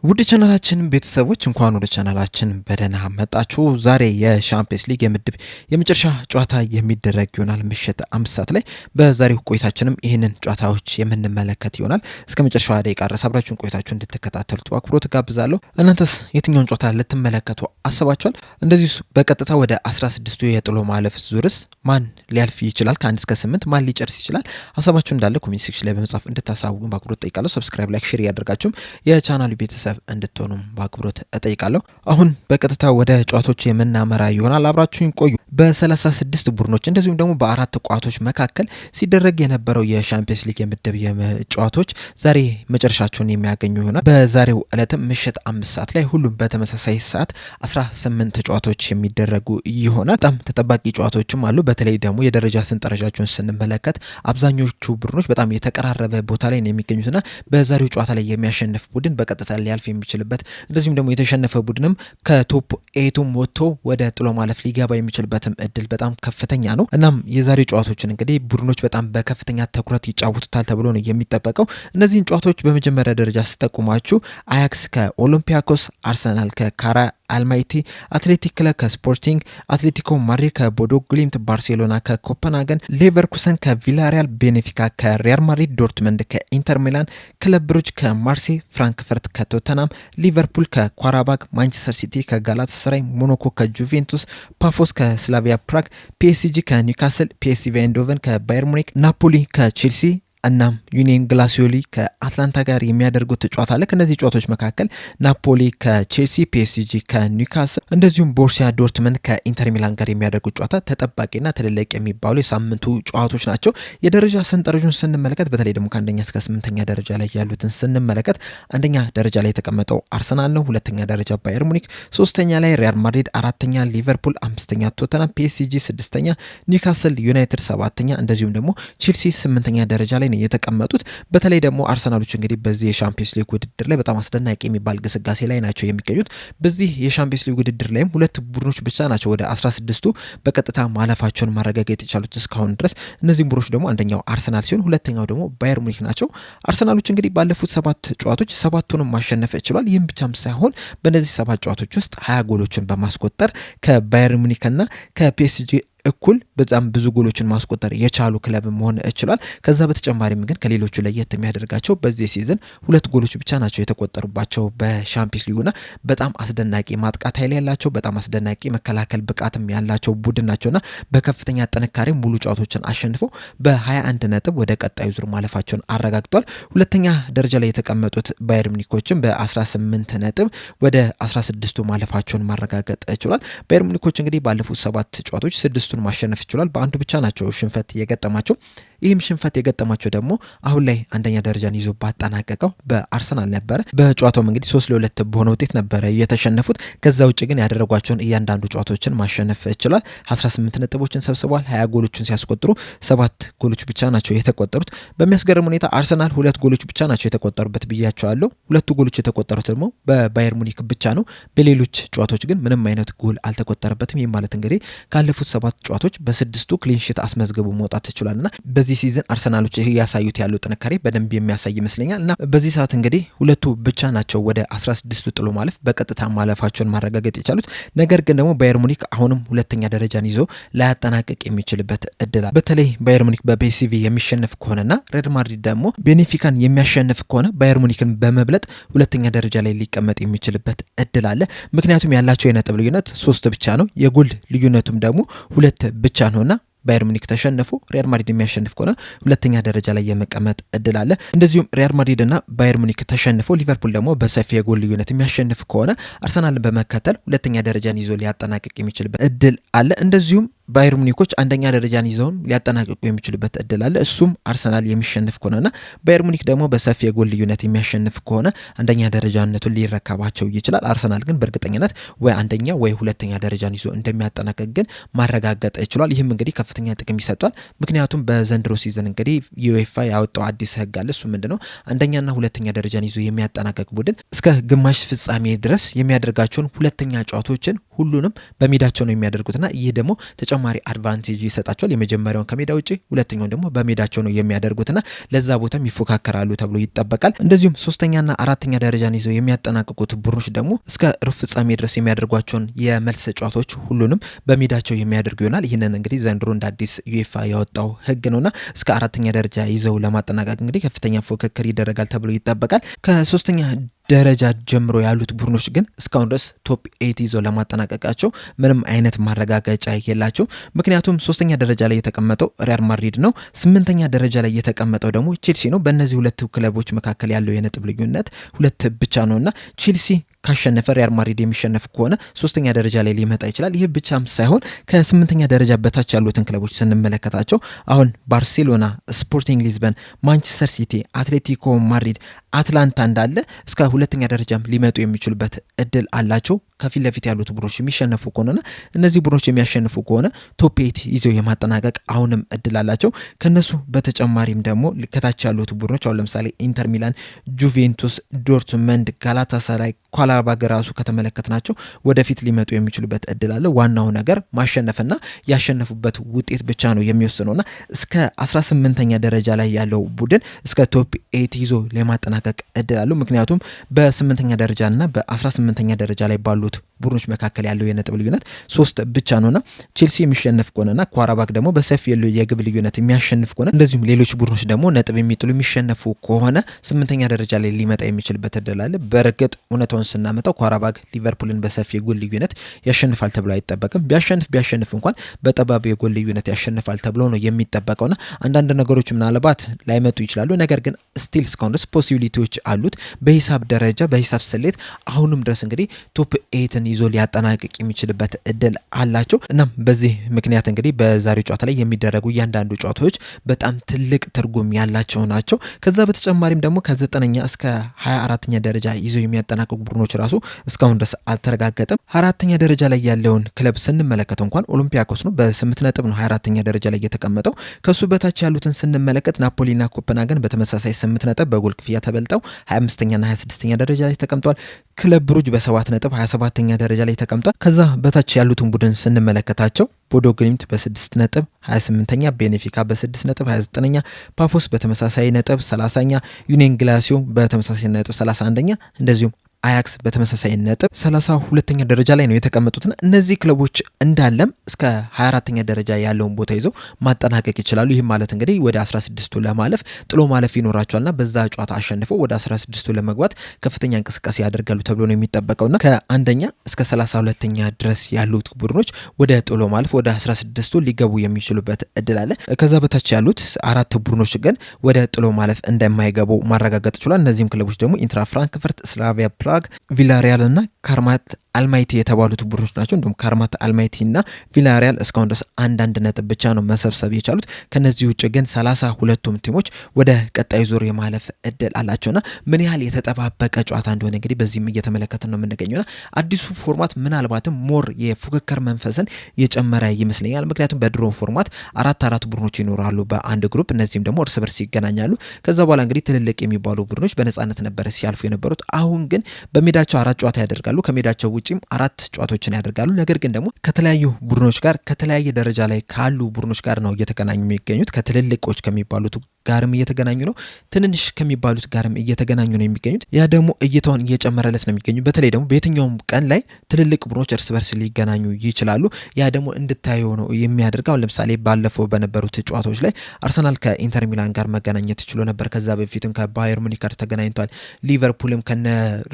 ውድ ቻናላችን ቤተሰቦች እንኳን ወደ ቻናላችን በደህና መጣችሁ። ዛሬ የሻምፒየንስ ሊግ የምድብ የመጨረሻ ጨዋታ የሚደረግ ይሆናል ምሽት 5 ሰዓት ላይ። በዛሬው ቆይታችንም ይህንን ጨዋታዎች የምንመለከት ይሆናል። እስከ መጨረሻው ደቂቃ ድረስ አብራችሁን ቆይታችሁ እንድትከታተሉት በአክብሮት ጋብዛለሁ። እናንተስ የትኛውን ጨዋታ ልትመለከቱ አስባችኋል? እንደዚሁ በቀጥታ ወደ 16ቱ የጥሎ ማለፍ ዙርስ ማን ሊያልፍ ይችላል? ከ1 እስከ 8 ማን ሊጨርስ ይችላል? ሀሳባችሁ እንዳለ ኮሜንት ሴክሽን ላይ በመጻፍ እንድታሳውቁን በአክብሮት ጠይቃለሁ። ሰብስክራይብ፣ ላይክ፣ ሼር ያደርጋችሁም የቻናሉ ቤተሰብ እንድትሆኑም በአክብሮት እጠይቃለሁ። አሁን በቀጥታ ወደ ጨዋታዎች የምናመራ ይሆናል። አብራችሁን ቆዩ። በ36 ቡድኖች እንደዚሁም ደግሞ በአራት ቋቶች መካከል ሲደረግ የነበረው የሻምፒየንስ ሊግ የምድብ ጨዋታዎች ዛሬ መጨረሻቸውን የሚያገኙ ይሆናል። በዛሬው ዕለትም ምሽት 5 ሰዓት ላይ ሁሉም በተመሳሳይ ሰዓት 18 ጨዋታዎች የሚደረጉ ይሆናል። በጣም ተጠባቂ ጨዋታዎችም አሉ። በተለይ ደግሞ የደረጃ ሰንጠረዣቸውን ስንመለከት አብዛኞቹ ቡድኖች በጣም የተቀራረበ ቦታ ላይ ነው የሚገኙትና በዛሬው ጨዋታ ላይ የሚያሸንፍ ቡድን በቀጥታ ሊያልፍ የሚችልበት እንደዚሁም ደግሞ የተሸነፈ ቡድንም ከቶፕ ኤቱም ወጥቶ ወደ ጥሎ ማለፍ ሊገባ የሚችልበትም እድል በጣም ከፍተኛ ነው። እናም የዛሬው ጨዋታዎችን እንግዲህ ቡድኖች በጣም በከፍተኛ ትኩረት ይጫወቱታል ተብሎ ነው የሚጠበቀው። እነዚህን ጨዋታዎች በመጀመሪያ ደረጃ ስጠቁማችሁ አያክስ ከኦሎምፒያኮስ፣ አርሰናል ከካራ አልማይቲ፣ አትሌቲክ ክለብ ከስፖርቲንግ፣ አትሌቲኮ ማድሪድ ከቦዶ ግሊምት፣ ባርሴሎና ከኮፐንሃገን፣ ሌቨርኩሰን ከቪላሪያል፣ ቤኔፊካ ከሪያል ማድሪድ፣ ዶርትመንድ ከኢንተር ሚላን፣ ክለብ ብሩጅ ከማርሴይ፣ ፍራንክፈርት ከቶተናም፣ ሊቨርፑል ከኳራባግ፣ ማንቸስተር ሲቲ ከጋላታሳራይ፣ ሞናኮ ከጁቬንቱስ፣ ፓፎስ ከስላቪያ ፕራግ፣ ፒኤስጂ ከኒውካስል፣ ፒኤስቪ አይንዶቨን ከባየር ሙኒክ፣ ናፖሊ ከቼልሲ እናም ዩኒየን ግላሲዮሊ ከአትላንታ ጋር የሚያደርጉት ጨዋታ አለ። ከነዚህ ጨዋታዎች መካከል ናፖሊ ከቼልሲ፣ ፒኤስጂ ከኒውካስል እንደዚሁም ቦሩሲያ ዶርትመንድ ከኢንተር ሚላን ጋር የሚያደርጉት ጨዋታ ተጠባቂና ትልልቅ የሚባሉ የሳምንቱ ጨዋታዎች ናቸው። የደረጃ ሰንጠረዡን ስንመለከት በተለይ ደግሞ ከአንደኛ እስከ 8ኛ ደረጃ ላይ ያሉትን ስንመለከት አንደኛ ደረጃ ላይ የተቀመጠው አርሰናል ነው። ሁለተኛ ደረጃ ባየር ሙኒክ፣ ሶስተኛ ላይ ሪያል ማድሪድ፣ አራተኛ ሊቨርፑል፣ አምስተኛ ቶተናም፣ ፒኤስጂ ስድስተኛ፣ ኒውካስል ዩናይትድ ሰባተኛ እንደዚሁም ደግሞ ቼልሲ 8ኛ ደረጃ ላይ የተቀመጡት። በተለይ ደግሞ አርሰናሎች እንግዲህ በዚህ የሻምፒየንስ ሊግ ውድድር ላይ በጣም አስደናቂ የሚባል ግስጋሴ ላይ ናቸው የሚገኙት። በዚህ የሻምፒየንስ ሊግ ውድድር ላይም ሁለት ቡድኖች ብቻ ናቸው ወደ 16ቱ በቀጥታ ማለፋቸውን ማረጋገጥ የቻሉት እስካሁን ድረስ። እነዚህም ቡድኖች ደግሞ አንደኛው አርሰናል ሲሆን ሁለተኛው ደግሞ ባየር ሙኒክ ናቸው። አርሰናሎች እንግዲህ ባለፉት 7 ጨዋታዎች 7ቱንም ማሸነፍ ችሏል። ይህም ብቻም ሳይሆን በእነዚህ 7 ጨዋታዎች ውስጥ 20 ጎሎችን በማስቆጠር ከባየር ሙኒክና ከፒኤስጂ እኩል በጣም ብዙ ጎሎችን ማስቆጠር የቻሉ ክለብ መሆን ችሏል። ከዛ በተጨማሪም ግን ከሌሎቹ ለየት የሚያደርጋቸው በዚህ ሲዝን 2 ጎሎች ብቻ ናቸው የተቆጠሩባቸው በሻምፒየንስ ሊጉና በጣም አስደናቂ ማጥቃት ኃይል ያላቸው በጣም አስደናቂ መከላከል ብቃትም ያላቸው ቡድን ናቸውና በከፍተኛ ጥንካሬ ሙሉ ጨዋታዎችን አሸንፈው በ21 ነጥብ ወደ ቀጣዩ ዙር ማለፋቸውን አረጋግጧል። ሁለተኛ ደረጃ ላይ የተቀመጡት ባየር ሙኒኮችን በ18 ነጥብ ወደ 16ቱ ማለፋቸውን ማረጋገጥ ችሏል። ባየር ሙኒኮች እንግዲህ ባለፉት 7 ጨዋታዎች 6 ማሸነፍ ይችላል። በአንዱ ብቻ ናቸው ሽንፈት የገጠማቸው። ይህም ሽንፈት የገጠማቸው ደግሞ አሁን ላይ አንደኛ ደረጃን ይዞ ባጠናቀቀው በአርሰናል ነበረ። በጨዋታውም እንግዲህ 3-2 በሆነ ውጤት ነበረ የተሸነፉት። ከዛ ውጭ ግን ያደረጓቸውን እያንዳንዱ ጨዋታዎችን ማሸነፍ ይችላል። 18 ነጥቦችን ሰብስበዋል። 20 ጎሎችን ሲያስቆጥሩ 7 ጎሎች ብቻ ናቸው የተቆጠሩት። በሚያስገርም ሁኔታ አርሰናል 2 ጎሎች ብቻ ናቸው የተቆጠሩበት ብያቸዋለሁ። 2 ጎሎች የተቆጠሩት ደግሞ በባየር ሙኒክ ብቻ ነው። በሌሎች ጨዋታዎች ግን ምንም አይነት ጎል አልተቆጠረበትም። ይህ ማለት እንግዲህ ካለፉት 7 ጨዋታዎች በ6ቱ ክሊንሺት አስመዝግቡ መውጣት ይችላልና በዚህ ሲዝን አርሰናሎች እያሳዩት ያለው ጥንካሬ በደንብ የሚያሳይ ይመስለኛል። እና በዚህ ሰዓት እንግዲህ 2ቱ ብቻ ናቸው ወደ 16ቱ ጥሎ ማለፍ በቀጥታ ማለፋቸውን ማረጋገጥ የቻሉት። ነገር ግን ደግሞ ባየር ሙኒክ አሁንም ሁለተኛ ደረጃን ይዞ ላያጠናቅቅ የሚችልበት እድል አለ። በተለይ ባየር ሙኒክ በፒኤስቪ የሚሸነፍ ከሆነና ሬድ ማድሪድ ደግሞ ቤኔፊካን የሚያሸንፍ ከሆነ ባየር ሙኒክን በመብለጥ ሁለተኛ ደረጃ ላይ ሊቀመጥ የሚችልበት እድል አለ። ምክንያቱም ያላቸው የነጥብ ልዩነት 3 ብቻ ነው። የጎል ልዩነቱም ደግሞ 2 ብቻ ነውና ባየር ሙኒክ ተሸነፉ ሪያል ማድሪድ የሚያሸንፍ ከሆነ ሁለተኛ ደረጃ ላይ የመቀመጥ እድል አለ። እንደዚሁም ሪያል ማድሪድ እና ባየር ሙኒክ ተሸንፈው ሊቨርፑል ደግሞ በሰፊ የጎል ልዩነት የሚያሸንፍ ከሆነ አርሰናልን በመከተል ሁለተኛ ደረጃን ይዞ ሊያጠናቅቅ የሚችልበት እድል አለ። እንደዚሁም ባየር ሙኒኮች አንደኛ ደረጃን ይዘውን ሊያጠናቅቁ የሚችልበት እድል አለ። እሱም አርሰናል የሚሸንፍ ከሆነና ባየር ሙኒክ ደግሞ በሰፊ የጎል ልዩነት የሚያሸንፍ ከሆነ አንደኛ ደረጃነቱን ሊረከባቸው ይችላል። አርሰናል ግን በእርግጠኝነት ወይ አንደኛ ወይ ሁለተኛ ደረጃን ይዞ እንደሚያጠናቅቅ ግን ማረጋገጥ ይችላል። ይህም እንግዲህ ከፍተኛ ጥቅም ይሰጧል። ምክንያቱም በዘንድሮ ሲዝን እንግዲህ ዩኤፋ ያወጣው አዲስ ህግ አለ። እሱ ምንድነው? አንደኛና ሁለተኛ ደረጃን ይዞ የሚያጠናቅቅ ቡድን እስከ ግማሽ ፍጻሜ ድረስ የሚያደርጋቸውን ሁለተኛ ጨዋታዎችን ሁሉንም በሜዳቸው ነው የሚያደርጉትና ይህ ደግሞ ተጨማሪ አድቫንቴጅ ይሰጣቸዋል። የመጀመሪያውን ከሜዳ ውጪ፣ ሁለተኛውን ደግሞ በሜዳቸው ነው የሚያደርጉትና ለዛ ቦታም ይፎካከራሉ ተብሎ ይጠበቃል። እንደዚሁም ሶስተኛና አራተኛ ደረጃን ይዘው የሚያጠናቅቁት ቡድኖች ደግሞ እስከ ሩብ ፍጻሜ ድረስ የሚያደርጓቸውን የመልስ ጨዋታዎች ሁሉንም በሜዳቸው የሚያደርጉ ይሆናል። ይህንን እንግዲህ ዘንድሮ እንደ አዲስ ዩኤፋ ያወጣው ህግ ነውና እስከ አራተኛ ደረጃ ይዘው ለማጠናቀቅ እንግዲህ ከፍተኛ ፉክክር ይደረጋል ተብሎ ይጠበቃል። ከሶስተኛ ደረጃ ጀምሮ ያሉት ቡድኖች ግን እስካሁን ድረስ ቶፕ 8 ይዘው ለማጠናቀቃቸው ምንም አይነት ማረጋገጫ የላቸው። ምክንያቱም ሶስተኛ ደረጃ ላይ የተቀመጠው ሪያል ማድሪድ ነው። 8ኛ ደረጃ ላይ የተቀመጠው ደግሞ ቼልሲ ነው። በእነዚህ ሁለት ክለቦች መካከል ያለው የነጥብ ልዩነት 2 ብቻ ነውና ቼልሲ ካሸነፈ ሪያል ማድሪድ የሚሸነፍ ከሆነ ሶስተኛ ደረጃ ላይ ሊመጣ ይችላል። ይህ ብቻም ሳይሆን ከ8ኛ ደረጃ በታች ያሉትን ክለቦች ስንመለከታቸው አሁን ባርሴሎና፣ ስፖርቲንግ ሊዝበን፣ ማንቸስተር ሲቲ፣ አትሌቲኮ ማድሪድ፣ አትላንታ እንዳለ እስከ 2ኛ ደረጃም ሊመጡ የሚችሉበት እድል አላቸው። ከፊት ለፊት ያሉት ቡድኖች የሚሸነፉ ከሆነና እነዚህ ቡድኖች የሚያሸንፉ ከሆነ ቶፕ 8 ይዘው የማጠናቀቅ አሁንም እድል አላቸው። ከነሱ በተጨማሪም ደግሞ ከታች ያሉት ቡድኖች አሁን ለምሳሌ ኢንተር ሚላን፣ ጁቬንቱስ፣ ዶርትመንድ፣ ጋላታሳራይ፣ ኳላባግ ራሱ ከተመለከትናቸው ወደፊት ሊመጡ የሚችሉበት እድል አለ። ዋናው ነገር ማሸነፍና ያሸነፉበት ውጤት ብቻ ነው የሚወስነውና እስከ 18ኛ ደረጃ ላይ ያለው ቡድን እስከ ቶፕ 8 ይዞ ለማጠናቀቅ እድል አለው። ምክንያቱም በ8ኛ ደረጃና በ18ኛ ደረጃ ላይ ባሉት ቡድኖች መካከል ያለው የነጥብ ልዩነት 3 ብቻ ነውና ቼልሲ የሚሸነፍ ከሆነና ኳራባክ ደግሞ በሰፊ ያለው የግብ ልዩነት የሚያሸንፍ ከሆነ እንደዚሁም ሌሎች ቡድኖች ደግሞ ነጥብ የሚጥሉ የሚሸነፉ ከሆነ 8ኛ ደረጃ ላይ ሊመጣ የሚችልበት እድል አለ። በእርግጥ እውነታውን ስናመጣው ኳራባክ ሊቨርፑልን በሰፊ የጎል ልዩነት ያሸንፋል ተብሎ አይጠበቅም። ቢያሸንፍ እንኳን በጠባብ የጎል ልዩነት ያሸንፋል ተብሎ ነው የሚጠበቀውና አንዳንድ ነገሮች ምናልባት ላይመጡ ይችላሉ። ነገር ግን ስቲል እስካሁን ድረስ ፖሲቢሊቲዎች አሉት። በሂሳብ ደረጃ በሂሳብ ስሌት አሁንም ድረስ እንግዲህ ቶፕ 8ን ይዞ ሊያጠናቅቅ የሚችልበት እድል አላቸው። እናም በዚህ ምክንያት እንግዲህ በዛሬው ጨዋታ ላይ የሚደረጉ እያንዳንዱ ጨዋታዎች በጣም ትልቅ ትርጉም ያላቸው ናቸው። ከዛ በተጨማሪም ደግሞ ከ9ኛ እስከ 24ኛ ደረጃ ይዘው የሚያጠናቅቁ ቡድኖች ራሱ እስካሁን ድረስ አልተረጋገጠም። 4ኛ ደረጃ ላይ ያለውን ክለብ ስንመለከተው እንኳን ኦሎምፒያኮስ ነው። በ8 ነጥብ ነው 24ኛ ደረጃ ላይ የተቀመጠው። ከሱ በታች ያሉትን ስንመለከት ናፖሊና ኮፐንሃገን በተመሳሳይ 8 ነጥብ በጎል ክፍያ ተበልጠው 25ኛና 26ኛ ደረጃ ላይ ተቀምጠዋል። ክለብ ብሩጅ በ7 ነጥብ 27ኛ ደረጃ ላይ ተቀምጧል። ከዛ በታች ያሉትን ቡድን ስንመለከታቸው ቦዶ ግሊምት በ6 ነጥብ 28ኛ፣ ቤኔፊካ በ6 ነጥብ 29ኛ፣ ፓፎስ በተመሳሳይ ነጥብ 30ኛ፣ ዩኒየን ግላሲዮ በተመሳሳይ ነጥብ 31ኛ እንደዚሁም አያክስ በተመሳሳይ ነጥብ 32ኛ ደረጃ ላይ ነው የተቀመጡትና እነዚህ ክለቦች እንዳለም እስከ 24ኛ ደረጃ ያለውን ቦታ ይዘው ማጠናቀቅ ይችላሉ። ይህም ማለት እንግዲህ ወደ 16ቱ ለማለፍ ጥሎ ማለፍ ይኖራቸዋልና በዛ ጨዋታ አሸንፈው ወደ 16ቱ ለመግባት ከፍተኛ እንቅስቃሴ ያደርጋሉ ተብሎ ነው የሚጠበቀውና ከአንደኛ እስከ 32ኛ ድረስ ያሉት ቡድኖች ወደ ጥሎ ማለፍ ወደ 16ቱ ሊገቡ የሚችሉበት እድል አለ። ከዛ በታች ያሉት 4 ቡድኖች ግን ወደ ጥሎ ማለፍ እንደማይገቡ ማረጋገጥ ይችላል። እነዚህም ክለቦች ደግሞ ኢንትራ ፍራንክፈርት፣ ስላቪያ ፕራግ፣ ቪላሪያል እና ካርማት አልማይቲ የተባሉት ቡድኖች ናቸው። እንዲሁም ካርማት አልማይቲ እና ቪላሪያል እስካሁን ድረስ አንዳንድ ነጥብ ብቻ ነው መሰብሰብ የቻሉት። ከነዚህ ውጭ ግን 32ቱም ቲሞች ወደ ቀጣይ ዙር የማለፍ እድል አላቸውና ምን ያህል የተጠባበቀ ጨዋታ እንደሆነ እንግዲህ በዚህም እየተመለከትን ነው የምንገኘውና አዲሱ ፎርማት ምናልባትም ሞር የፉክክር መንፈስን የጨመረ ይመስለኛል። ምክንያቱም በድሮ ፎርማት 4 ቡድኖች ይኖራሉ በአንድ ግሩፕ። እነዚህም ደግሞ እርስ በርስ ይገናኛሉ። ከዛ በኋላ እንግዲህ ትልልቅ የሚባሉ ቡድኖች በነጻነት ነበረ ሲያልፉ የነበሩት። አሁን ግን በሜዳቸው 4 ጨዋታ ያደርጋሉ። ከሜዳቸው ውጪም 4 ጨዋታዎችን ያደርጋሉ። ነገር ግን ደግሞ ከተለያዩ ቡድኖች ጋር ከተለያየ ደረጃ ላይ ካሉ ቡድኖች ጋር ነው እየተገናኙ የሚገኙት። ከትልልቆች ከሚባሉት ጋርም እየተገናኙ ነው፣ ትንንሽ ከሚባሉት ጋርም እየተገናኙ ነው የሚገኙት። ያ ደግሞ እይታውን እየጨመረለት ነው የሚገኙ። በተለይ ደግሞ በየትኛውም ቀን ላይ ትልልቅ ቡድኖች እርስ በርስ ሊገናኙ ይችላሉ። ያ ደግሞ እንድታየው ነው የሚያደርገው። ለምሳሌ ባለፈው በነበሩት ጨዋታዎች ላይ አርሰናል ከኢንተር ሚላን ጋር መገናኘት ችሎ ነበር። ከዛ በፊትም ከባየር ሙኒክ ጋር ተገናኝቷል። ሊቨርፑልም ከነ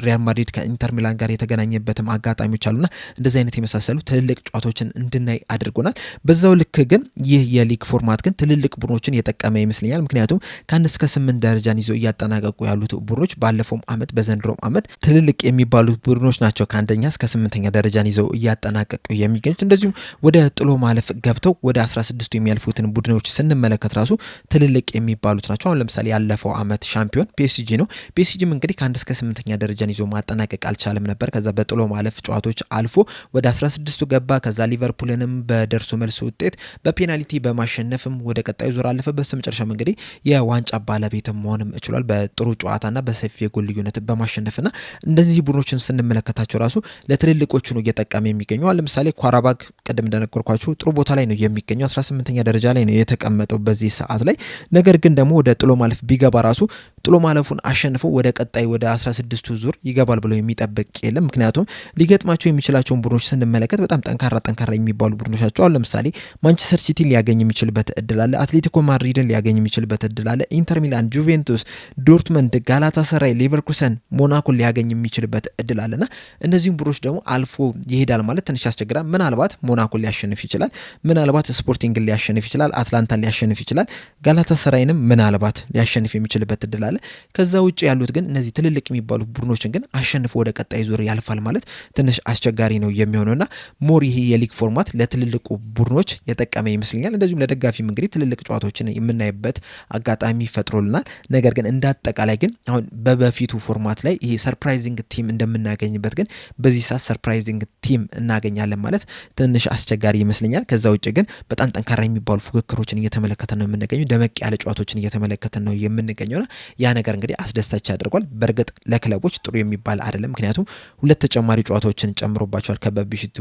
ሪያል ማድሪድ ከኢንተር ሚላን ጋር የተገናኘበትም አጋጣሚዎች አሉና እንደዚህ አይነት የመሳሰሉ ትልልቅ ጨዋታዎችን እንድናይ አድርጎናል። በዛው ልክ ግን ይህ የሊግ ፎርማት ግን ትልልቅ ቡድኖችን የጠቀመ ይመስለኛል። ምክንያቱም ከ1 እስከ 8 ደረጃን ይዘው እያጠናቀቁ ያሉት ቡድኖች ባለፈውም አመት በዘንድሮም አመት ትልልቅ የሚባሉት ቡድኖች ናቸው ከ1ኛ እስከ 8ኛ ደረጃን ይዘው እያጠናቀቁ የሚገኙት። እንደዚሁም ወደ ጥሎ ማለፍ ገብተው ወደ 16ቱ የሚያልፉትን ቡድኖች ስንመለከት ራሱ ትልልቅ የሚባሉት ናቸው። አሁን ለምሳሌ ያለፈው አመት ሻምፒዮን ፒኤስጂ ነው። ፒኤስጂም እንግዲህ ከ1 እስከ 8ኛ ደረጃን ይዞ ማጠናቀቅ አልቻለም ነበር። ከዛ በጥሎ ማለፍ ጨዋታዎች አልፎ ወደ 16ቱ ገባ። ከዛ ሊቨርፑልንም በደርሶ መልስ ውጤት በፔናልቲ በማሸነፍም ወደ ቀጣዩ ዙር አለፈ። በስተመጨረሻም እንግዲህ የዋንጫ ባለቤት መሆንም ችሏል በጥሩ ጨዋታና በሰፊ የጎል ልዩነት በማሸነፍና እንደዚህ ቡድኖችን ስንመለከታቸው ራሱ ለትልልቆቹ ነው እየጠቀመ የሚገኘው። ለምሳሌ ኳራባግ ቀደም እንደነገርኳችሁ ጥሩ ቦታ ላይ ነው የሚገኘው 18ኛ ደረጃ ላይ ነው የተቀመጠው በዚህ ሰዓት ላይ። ነገር ግን ደግሞ ወደ ጥሎ ማለፍ ቢገባ ራሱ ጥሎ ማለፉን አሸንፎ ወደ ቀጣይ ወደ 16ቱ ዙር ይገባል ብሎ የሚጠብቅ የለም። ምክንያቱም ሊገጥማቸው የሚችላቸውን ቡድኖች ስንመለከት በጣም ጠንካራ የሚባሉ ቡድኖች ናቸው። አሁን ለምሳሌ ማንቸስተር ሲቲ ሊያገኝ የሚችልበት እድል አለ፣ አትሌቲኮ ማድሪድን ሊያገኝ የሚችልበት እድል አለ፣ ኢንተር ሚላን፣ ጁቬንቱስ፣ ዶርትመንድ፣ ጋላታሰራይ፣ ሌቨርኩሰን፣ ሞናኮን ሊያገኝ የሚችልበት እድል አለና እነዚህም ቡድኖች ደግሞ አልፎ ይሄዳል ማለት ትንሽ ያስቸግራል። ምናልባት ሞናኮን ሊያሸንፍ ይችላል፣ ምናልባት ስፖርቲንግን ሊያሸንፍ ይችላል፣ አትላንታን ሊያሸንፍ ይችላል፣ ጋላታሰራይንም ምናልባት ሊያሸንፍ የሚችልበት እድል አለ። ከዛ ውጭ ያሉት ግን እነዚህ ትልልቅ የሚባሉ ቡድኖችን ግን አሸንፎ ወደ ቀጣይ ዙር ያልፋል ማለት ትንሽ አስቸጋሪ ነው የሚሆነውና ሞር ይሄ የሊግ ፎርማት ለትልልቁ ቡድኖች የጠቀመ ይመስለኛል። እንደዚሁም ለደጋፊም እንግዲህ ትልልቅ ጨዋታዎችን የምናይበት አጋጣሚ ፈጥሮልናል። ነገር ግን እንዳጠቃላይ ግን አሁን በበፊቱ ፎርማት ላይ ይሄ ሰርፕራይዚንግ ቲም እንደምናገኝበት ግን በዚህ ሰዓት ሰርፕራይዚንግ ቲም እናገኛለን ማለት ትንሽ አስቸጋሪ ይመስለኛል። ከዛ ውጭ ግን በጣም ጠንካራ የሚባሉ ፉክክሮችን እየተመለከተን ነው የምንገኘው፣ ደመቅ ያለ ጨዋታዎችን እየተመለከተን ነው የምንገኘውና ያ ነገር እንግዲህ አስደሳች ያደርጓል። በእርግጥ ለክለቦች ጥሩ የሚባል አይደለም፣ ምክንያቱም ሁለት ተጨማሪ ጨዋታዎችን ጨምሮባቸዋል ከበፊቱ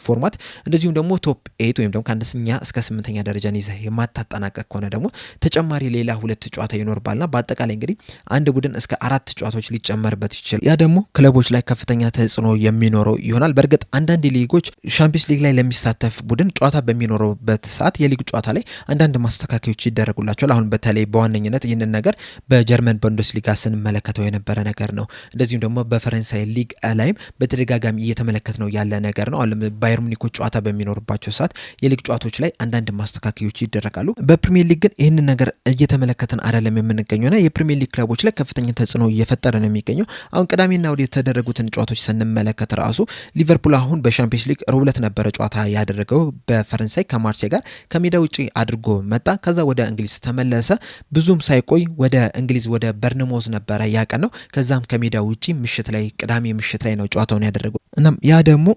ፎርማት። እንደዚሁም ደግሞ ቶፕ 8 ወይም ደግሞ ከአንደኛ እስከ 8ኛ ደረጃን ይዘህ የማታጠናቀቅ ከሆነ ደግሞ ተጨማሪ ሌላ ሁለት ጨዋታ ይኖርባልና በአጠቃላይ እንግዲህ አንድ ቡድን እስከ 4 ጨዋታዎች ሊጨመርበት ይችላል። ያ ደግሞ ክለቦች ላይ ከፍተኛ ተጽዕኖ የሚኖረው ይሆናል። በእርግጥ አንዳንድ ሊጎች ሻምፒዮንስ ሊግ ላይ ለሚሳተፍ ቡድን ጨዋታ በሚኖረበት ሰዓት የሊግ ጨዋታ ላይ አንዳንድ ማስተካከዮች ይደረጉላቸዋል። አሁን በተለይ በዋነኝነት ይህንን ነገር በጀርመን ቡንደስሊጋ ስንመለከተው የነበረ ነገር ነው። እንደዚሁም ደግሞ በፈረንሳይ ሊግ ላይም በተደጋጋሚ እየተመለከት ነው ያለ ነገር ነው። አሁን ባየር ሙኒኮች ጨዋታ በሚኖርባቸው ሰዓት የሊግ ጨዋታዎች ላይ አንዳንድ ማስተካከዮች ይደረጋሉ። በፕሪሚየር ሊግ ግን ይህንን ነገር እየተመለከትን አይደለም የምንገኘውና የፕሪሚየር ሊግ ክለቦች ላይ ከፍተኛ ተጽዕኖ እየፈጠረ ነው የሚገኘው። አሁን ቅዳሜና እሁድ የተደረጉትን ጨዋታዎች ስንመለከት ራሱ ሊቨርፑል አሁን በሻምፒዮንስ ሊግ ሮብ ዕለት ነበረ ጨዋታ ያደረገው በፈረንሳይ ከማርሴይ ጋር ከሜዳ ውጪ አድርጎ መጣ። ከዛ ወደ እንግሊዝ ተመለሰ። ብዙም ሳይቆይ ወደ እንግሊዝ ወደ በርንሞዝ ነበረ ያቀን ነው። ከዛም ከሜዳ ውጪ ምሽት ላይ ቅዳሜ ምሽት ላይ ነው ጨዋታውን ያደረገው። እናም ያ ደግሞ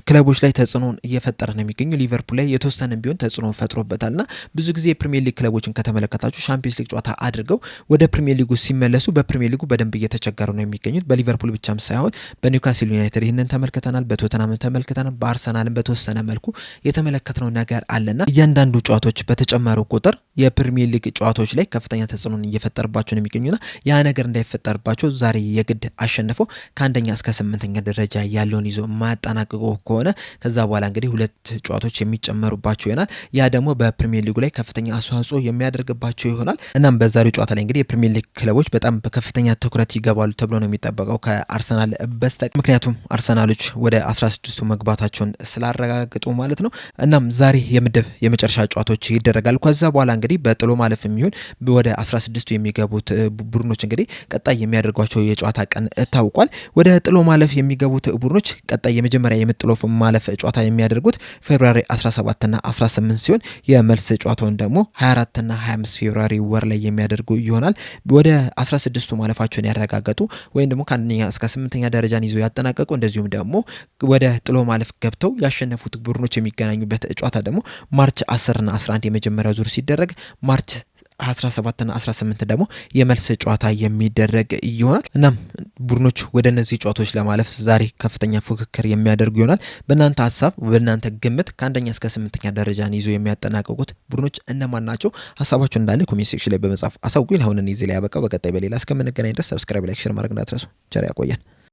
ክለቦች ላይ ተጽዕኖን እየፈጠረ ነው የሚገኘው። ሊቨርፑል ላይ የተወሰነ ቢሆን ተጽዕኖ ፈጥሮበታልና ብዙ ጊዜ የፕሪሚየር ሊግ ክለቦችን ከተመለከታችሁ ሻምፒዮንስ ሊግ ጨዋታ አድርገው ወደ ፕሪሚየር ሊጉ ሲመለሱ በፕሪሚየር ሊጉ በደንብ እየተቸገሩ ነው የሚገኙት። በሊቨርፑል ብቻም ሳይሆን በኒውካስል ዩናይትድ ይህንን ተመልክተናል፣ በቶተናም ተመልክተናል፣ በአርሰናልም በተወሰነ መልኩ የተመለከትነው ነገር አለና እያንዳንዱ ጨዋታዎች በተጨመሩ ቁጥር የፕሪሚየር ሊግ ጨዋታዎች ላይ ከፍተኛ ተጽዕኖን እየፈጠረባቸው ነው የሚገኙና ያ ነገር እንዳይፈጠርባቸው ዛሬ የግድ አሸንፈው ከአንደኛ እስከ 8ኛ ደረጃ ያለውን ይዞ ማያጠናቅቁ ከሆነ ከዛ በኋላ እንግዲህ ሁለት ጨዋታዎች የሚጨመሩባቸው ይሆናል። ያ ደግሞ በፕሪሚየር ሊጉ ላይ ከፍተኛ አስተዋጽኦ የሚያደርግባቸው ይሆናል። እናም በዛሬው ጨዋታ ላይ እንግዲህ የፕሪሚየር ሊግ ክለቦች በጣም በከፍተኛ ትኩረት ይገባሉ ተብሎ ነው የሚጠበቀው ከአርሰናል በስተቀር፣ ምክንያቱም አርሰናሎች ወደ 16ቱ መግባታቸውን ስላረጋግጡ ማለት ነው። እናም ዛሬ የምድብ የመጨረሻ ጨዋታዎች ይደረጋሉ። ከዛ በኋላ እንግዲህ በጥሎ ማለፍ የሚሆን ወደ 16ቱ የሚገቡት ቡድኖች እንግዲህ ቀጣይ የሚያደርጓቸው የጨዋታ ቀን ታውቋል። ወደ ጥሎ ማለፍ የሚገቡት ቡድኖች ቀጣይ የመጀመሪያ የምጥሎ ማለፍ ጨዋታ የሚያደርጉት ፌብሩዋሪ 17ና 18 ሲሆን የመልስ ጨዋታውን ደግሞ 24ና 25 ፌብሩዋሪ ወር ላይ የሚያደርጉ ይሆናል። ወደ 16ቱ ማለፋቸውን ያረጋገጡ ወይም ደግሞ ከአንደኛ እስከ 8ኛ ደረጃን ይዞ ያጠናቀቁ እንደዚሁም ደግሞ ወደ ጥሎ ማለፍ ገብተው ያሸነፉት ቡድኖች የሚገናኙበት ጨዋታ ደግሞ ማርች 10ና 11 የመጀመሪያው ዙር ሲደረግ ማርች 17ና 18 ደግሞ የመልስ ጨዋታ የሚደረግ ይሆናል። እናም ቡድኖች ወደ እነዚህ ጨዋታዎች ለማለፍ ዛሬ ከፍተኛ ፉክክር የሚያደርጉ ይሆናል። በእናንተ ሀሳብ፣ በእናንተ ግምት ከአንደኛ እስከ 8ኛ ደረጃን ይዞ የሚያጠናቀቁት ቡድኖች እነማን ናቸው? ሀሳባችሁ እንዳለ ኮሜንት ሴክሽን ላይ በመጻፍ አሳውቁኝ። አሁን እዚህ ላይ ያበቃው። በቀጣይ በሌላ እስከምንገናኝ ድረስ ሰብስክራይብ፣ ላይክ፣ ሼር ማድረግ እንዳትረሱ። ቸር ያቆየን።